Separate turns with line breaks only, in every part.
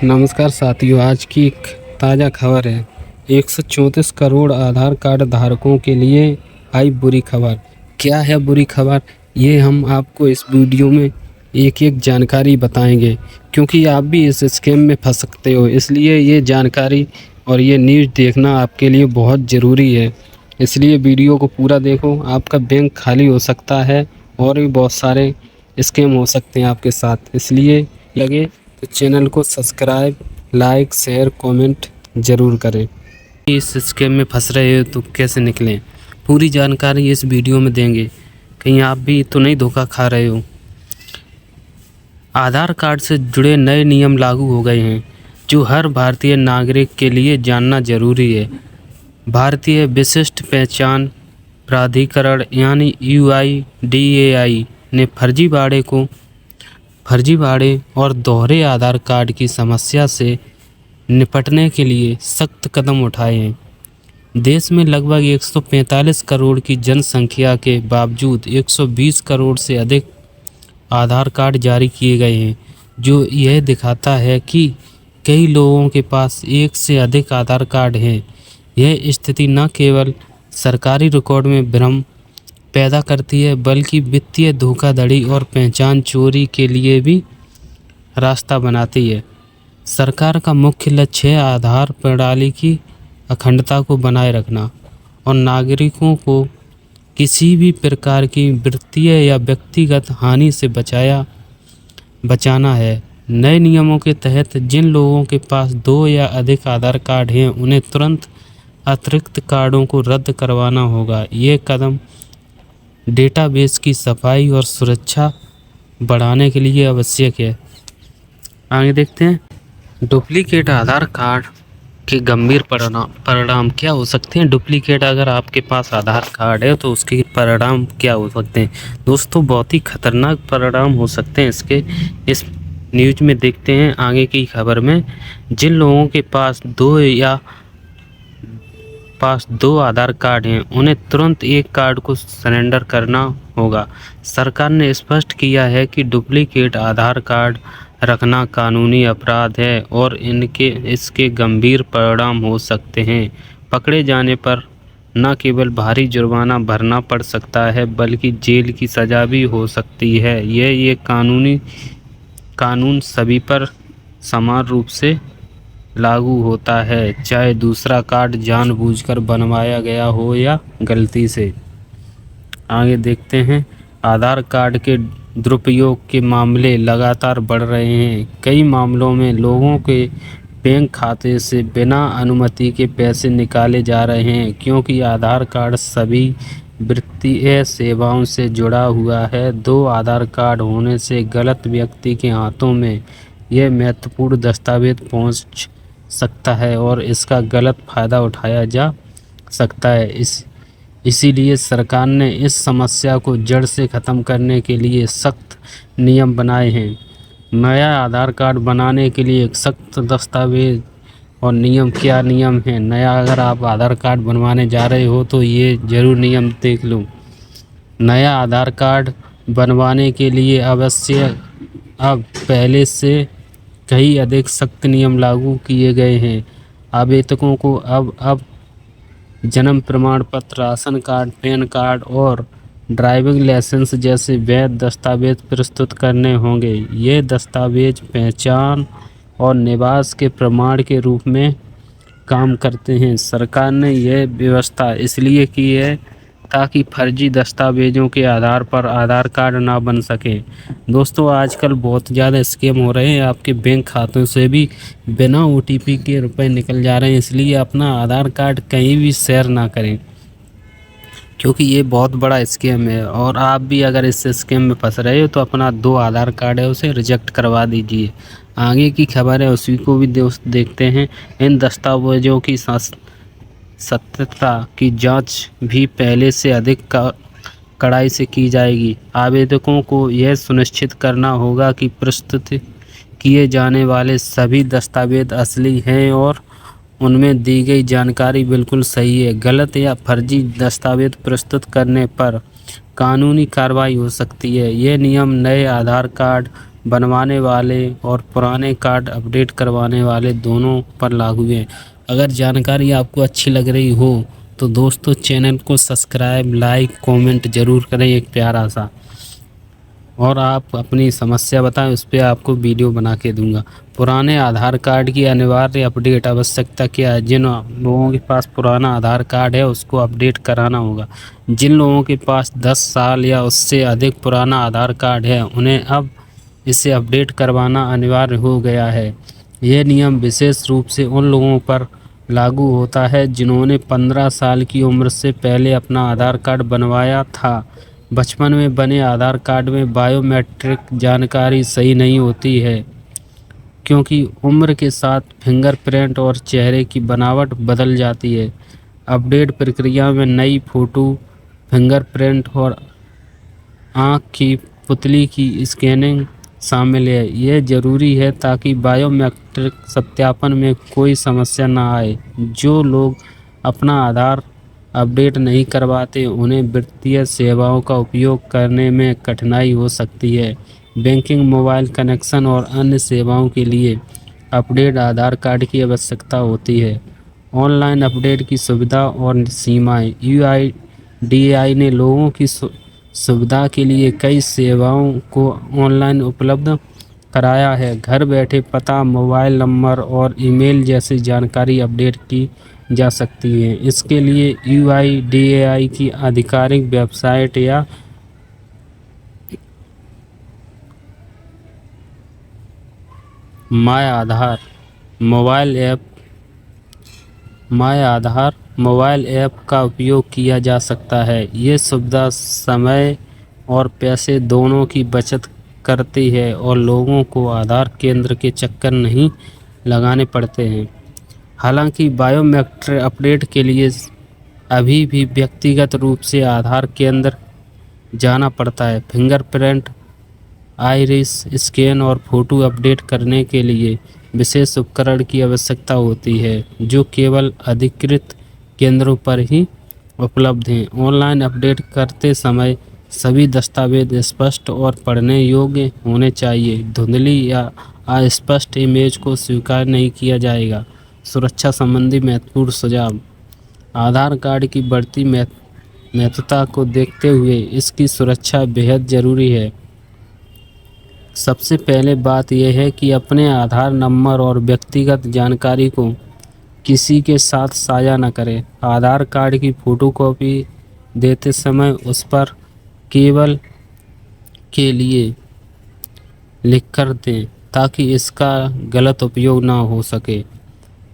नमस्कार साथियों, आज की एक ताज़ा खबर है। 134 करोड़ आधार कार्ड धारकों के लिए आई बुरी खबर। क्या है बुरी खबर, ये हम आपको इस वीडियो में एक एक जानकारी बताएंगे, क्योंकि आप भी इस स्कैम में फंस सकते हो। इसलिए ये जानकारी और ये न्यूज़ देखना आपके लिए बहुत ज़रूरी है। इसलिए वीडियो को पूरा देखो। आपका बैंक खाली हो सकता है और भी बहुत सारे स्कैम हो सकते हैं आपके साथ। इसलिए लगे तो चैनल को सब्सक्राइब, लाइक, शेयर, कमेंट ज़रूर करें। इस स्कैम में फंस रहे हो तो कैसे निकलें, पूरी जानकारी इस वीडियो में देंगे। कहीं आप भी तो नहीं धोखा खा रहे हो। आधार कार्ड से जुड़े नए नियम लागू हो गए हैं, जो हर भारतीय नागरिक के लिए जानना जरूरी है। भारतीय विशिष्ट पहचान प्राधिकरण यानी UIDAI ने फर्जीवाड़े और दोहरे आधार कार्ड की समस्या से निपटने के लिए सख्त कदम उठाए हैं। देश में लगभग 145 करोड़ की जनसंख्या के बावजूद 120 करोड़ से अधिक आधार कार्ड जारी किए गए हैं, जो यह दिखाता है कि कई लोगों के पास एक से अधिक आधार कार्ड हैं। यह स्थिति न केवल सरकारी रिकॉर्ड में भ्रम पैदा करती है, बल्कि वित्तीय धोखाधड़ी और पहचान चोरी के लिए भी रास्ता बनाती है। सरकार का मुख्य लक्ष्य है आधार प्रणाली की अखंडता को बनाए रखना और नागरिकों को किसी भी प्रकार की वित्तीय या व्यक्तिगत हानि से बचाना है। नए नियमों के तहत जिन लोगों के पास 2 या अधिक आधार कार्ड हैं, उन्हें तुरंत अतिरिक्त कार्डों को रद्द करवाना होगा। ये कदम डेटाबेस की सफाई और सुरक्षा बढ़ाने के लिए आवश्यक है। आगे देखते हैं डुप्लीकेट आधार कार्ड के गंभीर परिणाम क्या हो सकते हैं। डुप्लीकेट अगर आपके पास आधार कार्ड है तो उसके परिणाम क्या हो सकते हैं। दोस्तों, बहुत ही खतरनाक परिणाम हो सकते हैं इसके। इस न्यूज़ में देखते हैं आगे की खबर में। जिन लोगों के पास दो आधार कार्ड हैं, उन्हें तुरंत एक कार्ड को सरेंडर करना होगा। सरकार ने स्पष्ट किया है कि डुप्लीकेट आधार कार्ड रखना कानूनी अपराध है और इसके गंभीर परिणाम हो सकते हैं। पकड़े जाने पर न केवल भारी जुर्माना भरना पड़ सकता है, बल्कि जेल की सज़ा भी हो सकती है। ये कानून सभी पर समान रूप से लागू होता है, चाहे दूसरा कार्ड जानबूझकर बनवाया गया हो या गलती से। आगे देखते हैं आधार कार्ड के दुरुपयोग के मामले लगातार बढ़ रहे हैं। कई मामलों में लोगों के बैंक खाते से बिना अनुमति के पैसे निकाले जा रहे हैं, क्योंकि आधार कार्ड सभी वित्तीय सेवाओं से जुड़ा हुआ है। 2 आधार कार्ड होने से गलत व्यक्ति के हाथों में यह महत्वपूर्ण दस्तावेज पहुंच सकता है और इसका गलत फ़ायदा उठाया जा सकता है। इसीलिए सरकार ने इस समस्या को जड़ से ख़त्म करने के लिए सख्त नियम बनाए हैं। नया आधार कार्ड बनाने के लिए एक सख्त दस्तावेज और नियम क्या नियम है। नया अगर आप आधार कार्ड बनवाने जा रहे हो तो ये ज़रूर नियम देख लो। नया आधार कार्ड बनवाने के लिए आवश्यक अब पहले से कई अधिक सख्त नियम लागू किए गए हैं। आवेदकों को अब जन्म प्रमाण पत्र, राशन कार्ड, पैन कार्ड और ड्राइविंग लाइसेंस जैसे वैध दस्तावेज प्रस्तुत करने होंगे। ये दस्तावेज पहचान और निवास के प्रमाण के रूप में काम करते हैं। सरकार ने यह व्यवस्था इसलिए की है ताकि फर्जी दस्तावेजों के आधार पर आधार कार्ड ना बन सके। दोस्तों, आजकल बहुत ज़्यादा स्कैम हो रहे हैं। आपके बैंक खातों से भी बिना OTP के रुपए निकल जा रहे हैं। इसलिए अपना आधार कार्ड कहीं भी शेयर ना करें, क्योंकि ये बहुत बड़ा स्कैम है। और आप भी अगर इस स्कैम में फंस रहे हो तो अपना 2 आधार कार्ड है उसे रिजेक्ट करवा दीजिए। आगे की खबर है उसी को भी दोस्त देखते हैं। इन दस्तावेजों की सत्यता की जांच भी पहले से अधिक कड़ाई से की जाएगी। आवेदकों को यह सुनिश्चित करना होगा कि प्रस्तुत किए जाने वाले सभी दस्तावेज असली हैं और उनमें दी गई जानकारी बिल्कुल सही है। गलत या फर्जी दस्तावेज प्रस्तुत करने पर कानूनी कार्रवाई हो सकती है। ये नियम नए आधार कार्ड बनवाने वाले और पुराने कार्ड अपडेट करवाने वाले दोनों पर लागू है। अगर जानकारी आपको अच्छी लग रही हो तो दोस्तों चैनल को सब्सक्राइब, लाइक, कमेंट ज़रूर करें एक प्यारा सा, और आप अपनी समस्या बताएं, उस पर आपको वीडियो बना के दूंगा। पुराने आधार कार्ड की अनिवार्य अपडेट आवश्यकता क्या है? जिन लोगों के पास पुराना आधार कार्ड है उसको अपडेट कराना होगा। जिन लोगों के पास 10 साल या उससे अधिक पुराना आधार कार्ड है उन्हें अब इसे अपडेट करवाना अनिवार्य हो गया है। यह नियम विशेष रूप से उन लोगों पर लागू होता है जिन्होंने 15 साल की उम्र से पहले अपना आधार कार्ड बनवाया था। बचपन में बने आधार कार्ड में बायोमेट्रिक जानकारी सही नहीं होती है, क्योंकि उम्र के साथ फिंगरप्रिंट और चेहरे की बनावट बदल जाती है। अपडेट प्रक्रिया में नई फ़ोटो, फिंगरप्रिंट और आँख की पुतली की स्कैनिंग शामिल है। यह ज़रूरी है ताकि बायोमेट्रिक सत्यापन में कोई समस्या न आए। जो लोग अपना आधार अपडेट नहीं करवाते उन्हें वित्तीय सेवाओं का उपयोग करने में कठिनाई हो सकती है। बैंकिंग, मोबाइल कनेक्शन और अन्य सेवाओं के लिए अपडेट आधार कार्ड की आवश्यकता होती है। ऑनलाइन अपडेट की सुविधा और सीमाएं। यूआईडीएआई ने लोगों की सुविधा के लिए कई सेवाओं को ऑनलाइन उपलब्ध कराया है। घर बैठे पता, मोबाइल नंबर और ईमेल जैसी जानकारी अपडेट की जा सकती है। इसके लिए यूआईडीएआई की आधिकारिक वेबसाइट या माय आधार मोबाइल ऐप का उपयोग किया जा सकता है। ये सुविधा समय और पैसे दोनों की बचत करती है और लोगों को आधार केंद्र के चक्कर नहीं लगाने पड़ते हैं। हालांकि बायोमेट्रिक अपडेट के लिए अभी भी व्यक्तिगत रूप से आधार केंद्र जाना पड़ता है। फिंगरप्रिंट, आइरिस स्कैन और फ़ोटो अपडेट करने के लिए विशेष उपकरण की आवश्यकता होती है, जो केवल अधिकृत केंद्रों पर ही उपलब्ध हैं। ऑनलाइन अपडेट करते समय सभी दस्तावेज स्पष्ट और पढ़ने योग्य होने चाहिए। धुंधली या अस्पष्ट इमेज को स्वीकार नहीं किया जाएगा। सुरक्षा संबंधी महत्वपूर्ण सुझाव। आधार कार्ड की बढ़ती महत्वता को देखते हुए इसकी सुरक्षा बेहद ज़रूरी है। सबसे पहले बात यह है कि अपने आधार नंबर और व्यक्तिगत जानकारी को किसी के साथ साझा न करें। आधार कार्ड की फ़ोटोकॉपी देते समय उस पर केवल के लिए लिखकर दें ताकि इसका गलत उपयोग ना हो सके।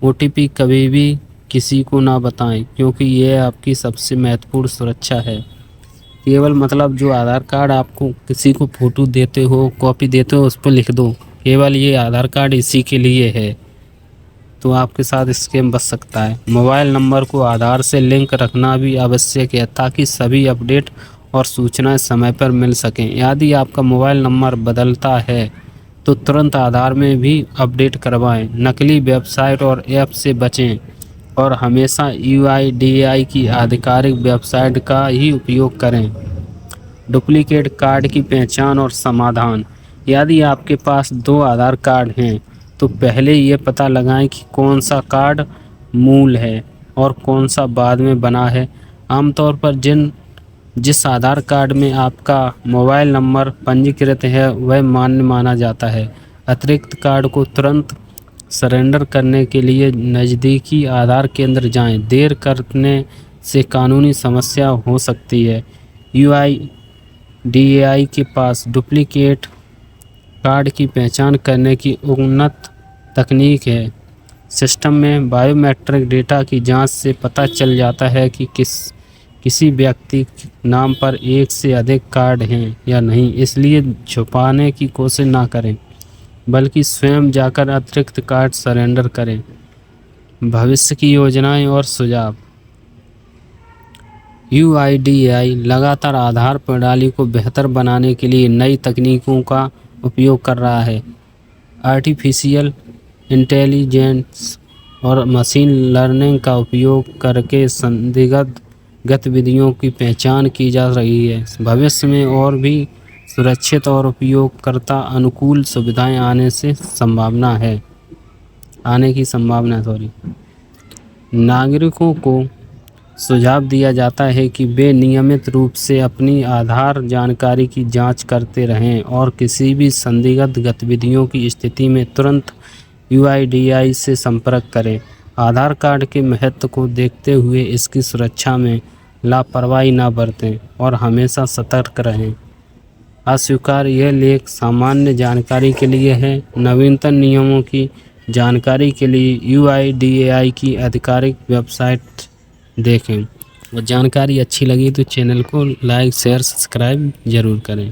ओटीपी कभी भी किसी को ना बताएं, क्योंकि यह आपकी सबसे महत्वपूर्ण सुरक्षा है। केवल मतलब जो आधार कार्ड आपको किसी को फ़ोटो देते हो, कॉपी देते हो, उस पर लिख दो केवल ये आधार कार्ड इसी के लिए है, तो आपके साथ स्कैम बच सकता है। मोबाइल नंबर को आधार से लिंक रखना भी आवश्यक है ताकि सभी अपडेट और सूचनाएं समय पर मिल सकें। यदि आपका मोबाइल नंबर बदलता है तो तुरंत आधार में भी अपडेट करवाएं। नकली वेबसाइट और ऐप से बचें और हमेशा यूआईडीएआई की आधिकारिक वेबसाइट का ही उपयोग करें। डुप्लीकेट कार्ड की पहचान और समाधान। यदि आपके पास 2 आधार कार्ड हैं तो पहले ये पता लगाएं कि कौन सा कार्ड मूल है और कौन सा बाद में बना है। आमतौर पर जिस आधार कार्ड में आपका मोबाइल नंबर पंजीकृत है वह मान्य माना जाता है। अतिरिक्त कार्ड को तुरंत सरेंडर करने के लिए नज़दीकी आधार केंद्र जाएं। देर करने से कानूनी समस्या हो सकती है। यूआईडीएआई के पास डुप्लीकेट कार्ड की पहचान करने की उन्नत तकनीक है। सिस्टम में बायोमेट्रिक डेटा की जांच से पता चल जाता है कि किसी व्यक्ति नाम पर एक से अधिक कार्ड हैं या नहीं। इसलिए छुपाने की कोशिश ना करें, बल्कि स्वयं जाकर अतिरिक्त कार्ड सरेंडर करें। भविष्य की योजनाएं और सुझाव। यूआईडीएआई लगातार आधार प्रणाली को बेहतर बनाने के लिए नई तकनीकों का उपयोग कर रहा है। आर्टिफिशियल इंटेलिजेंस और मशीन लर्निंग का उपयोग करके संदिग्ध गतिविधियों की पहचान की जा रही है। भविष्य में और भी सुरक्षित और उपयोगकर्ता अनुकूल सुविधाएं आने की संभावना है। नागरिकों को सुझाव दिया जाता है कि वे नियमित रूप से अपनी आधार जानकारी की जांच करते रहें और किसी भी संदिग्ध गतिविधियों की स्थिति में तुरंत UIDAI से संपर्क करें। आधार कार्ड के महत्व को देखते हुए इसकी सुरक्षा में लापरवाही न बरतें और हमेशा सतर्क रहें। अस्वीकार यह लेख सामान्य जानकारी के लिए है। नवीनतम नियमों की जानकारी के लिए UIDAI की आधिकारिक वेबसाइट देखें। और जानकारी अच्छी लगी तो चैनल को लाइक शेयर सब्सक्राइब ज़रूर करें।